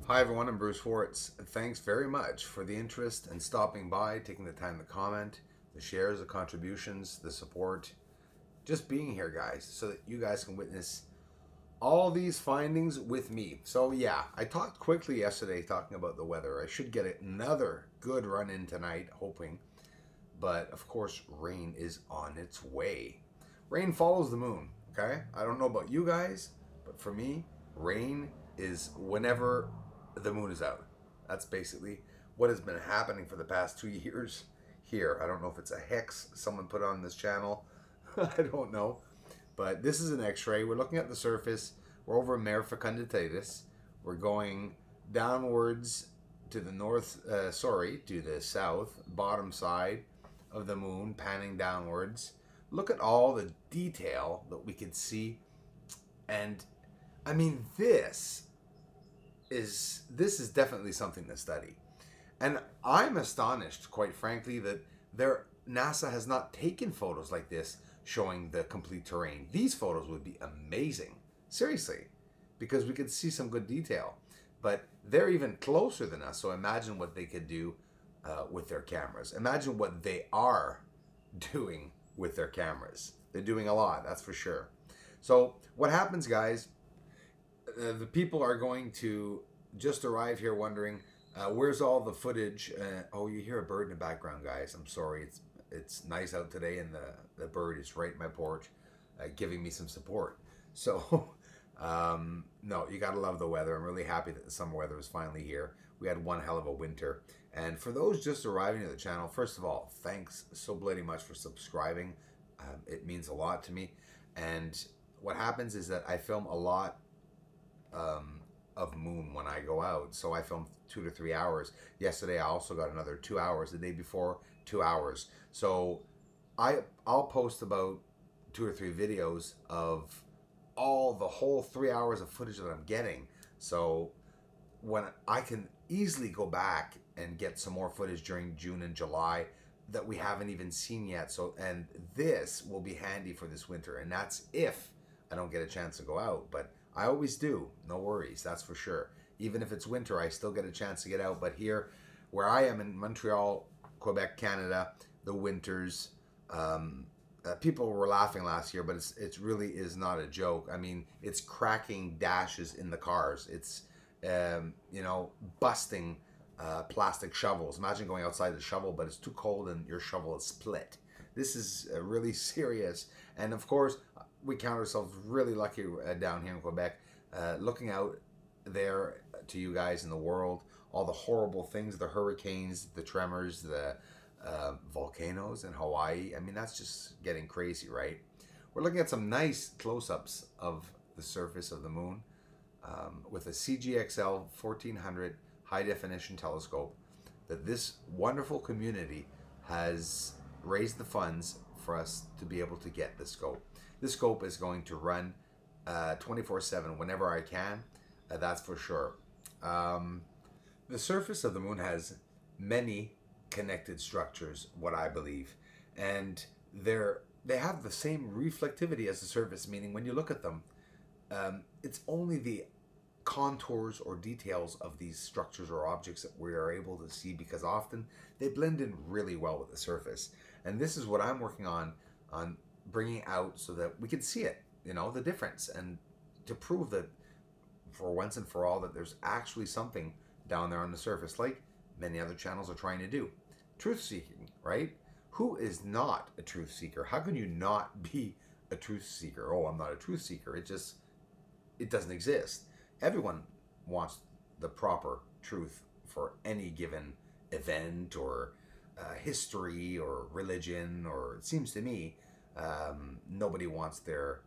Hi everyone, I'm Bruce Schwartz. Thanks very much for the interest and stopping by, taking the time to comment, the shares, the contributions, the support, just being here, guys, so that you guys can witness all these findings with me. So yeah, I talked quickly yesterday talking about the weather. I should get another good run in tonight, hoping. But of course, rain is on its way. Rain follows the moon, okay? I don't know about you guys, but for me, rain is whenever the moon is out. That's basically what has been happening for the past 2 years here. I don't know if it's a hex someone put on this channel. I don't know. But this is an x-ray. We're looking at the surface. We're over Mare Fecunditatis. We're going downwards to the to the south, bottom side of the moon, panning downwards. Look at all the detail that we can see. And I mean, this is definitely something to study. And I'm astonished, quite frankly, that NASA has not taken photos like this showing the complete terrain. These photos would be amazing, seriously, because we could see some good detail. But they're even closer than us, so imagine what they could do with their cameras. Imagine what they are doing with their cameras. They're doing a lot, that's for sure. So what happens, guys, the people are going to just arrive here wondering, where's all the footage? Oh, you hear a bird in the background, guys. I'm sorry. It's nice out today, and the bird is right in my porch giving me some support. So, no, you got to love the weather. I'm really happy that the summer weather is finally here. We had one hell of a winter. And for those just arriving to the channel, first of all, thanks so bloody much for subscribing. It means a lot to me. And what happens is that I film a lot of moon when I go out. So I film 2 to 3 hours. Yesterday I also got another 2 hours. The day before, 2 hours. So I'll post about 2 or 3 videos of the whole 3 hours of footage that I'm getting. So when I can easily go back and get some more footage during June and July that we haven't even seen yet. So, and this will be handy for this winter. And that's if I don't get a chance to go out, but I always do. No worries, that's for sure. Even if it's winter, I still get a chance to get out. But here, where I am in Montreal, Quebec, Canada, the winters, people were laughing last year, but it really is not a joke. I mean, it's cracking dashes in the cars. It's, you know, busting plastic shovels. Imagine going outside the shovel, but it's too cold and your shovel is split. This is really serious. And of course, we count ourselves really lucky down here in Quebec, looking out there to you guys in the world, all the horrible things, the hurricanes, the tremors, the volcanoes in Hawaii. I mean, that's just getting crazy, right? We're looking at some nice close-ups of the surface of the moon with a CGXL 1400 high-definition telescope that this wonderful community has raised the funds for us to be able to get the scope. This scope is going to run 24/7 whenever I can, that's for sure. The surface of the moon has many connected structures, what I believe, and they have the same reflectivity as the surface, meaning when you look at them, it's only the contours or details of these structures or objects that we are able to see, because often they blend in really well with the surface. And this is what I'm working on bringing out so that we can see it, you know, the difference, and to prove that for once and for all that there's actually something down there on the surface, like many other channels are trying to do. Truth seeking, right? Who is not a truth seeker? How can you not be a truth seeker? Oh, I'm not a truth seeker. It doesn't exist. Everyone wants the proper truth for any given event or history or religion, or it seems to me nobody wants their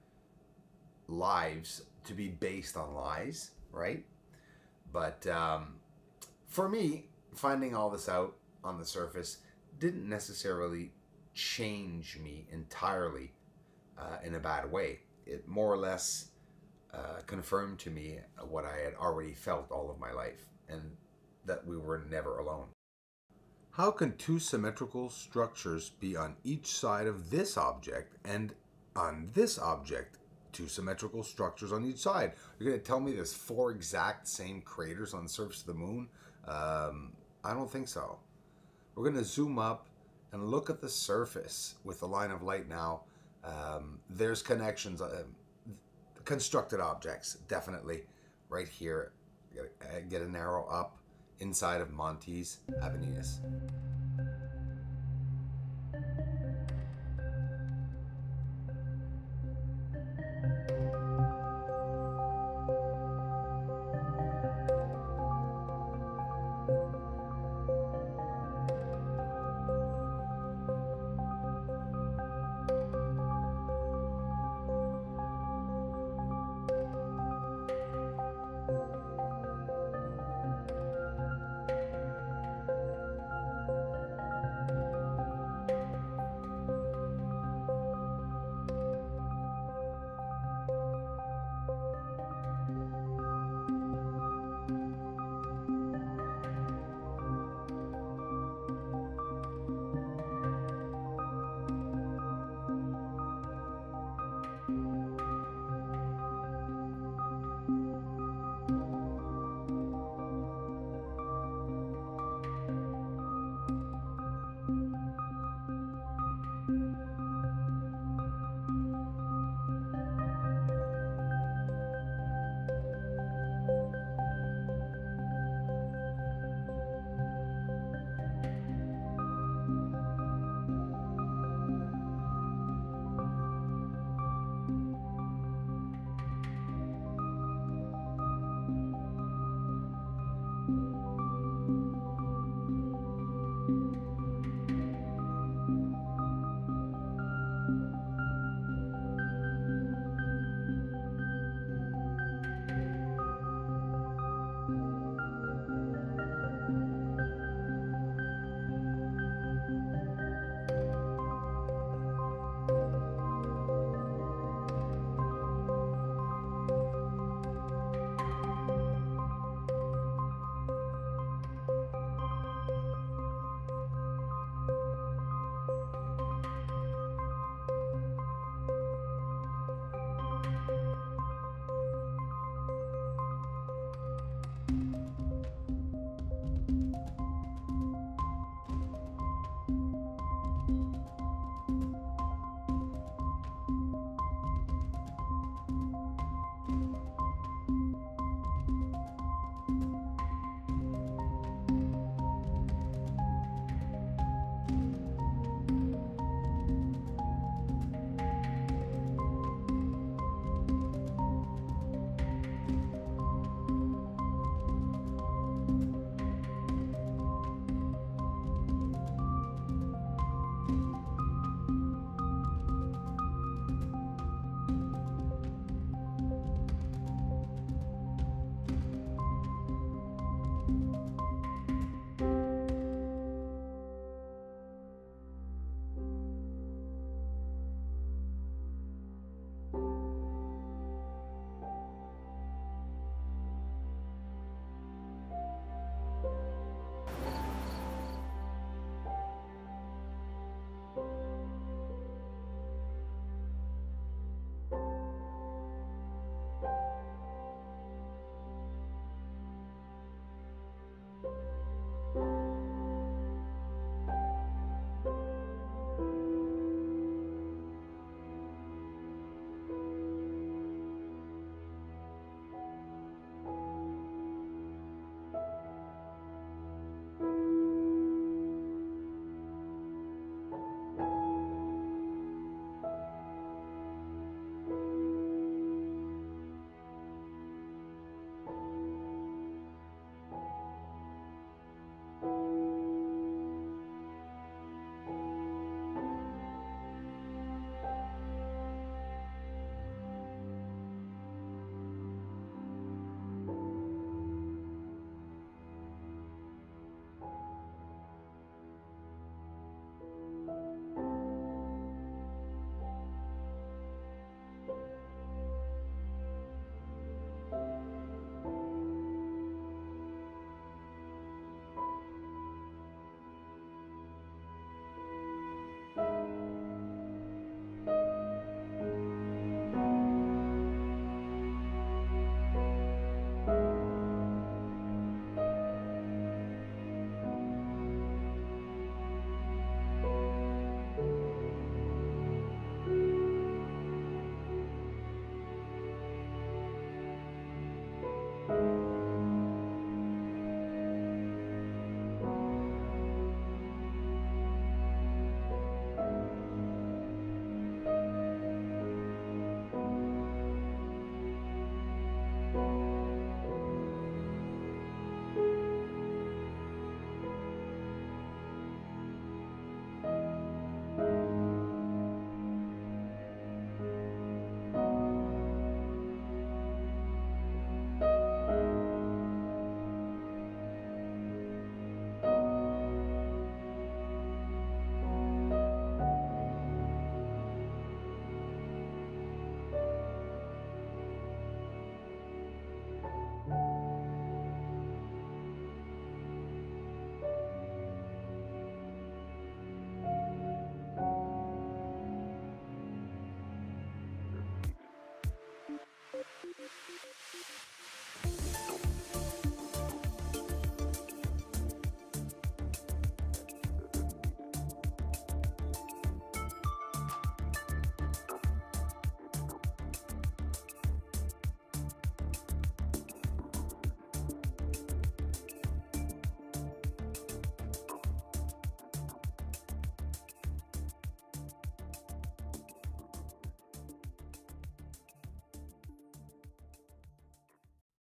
lives to be based on lies, right? But for me, finding all this out on the surface didn't necessarily change me entirely in a bad way. It more or less confirmed to me what I had already felt all of my life, and that we were never alone. How can two symmetrical structures be on each side of this object and on this object, two symmetrical structures on each side. You're going to tell me there's 4 exact same craters on the surface of the moon? I don't think so. We're going to zoom up and look at the surface with the line of light now. There's connections, constructed objects, definitely right here. Get an arrow up inside of Montes Avenidus.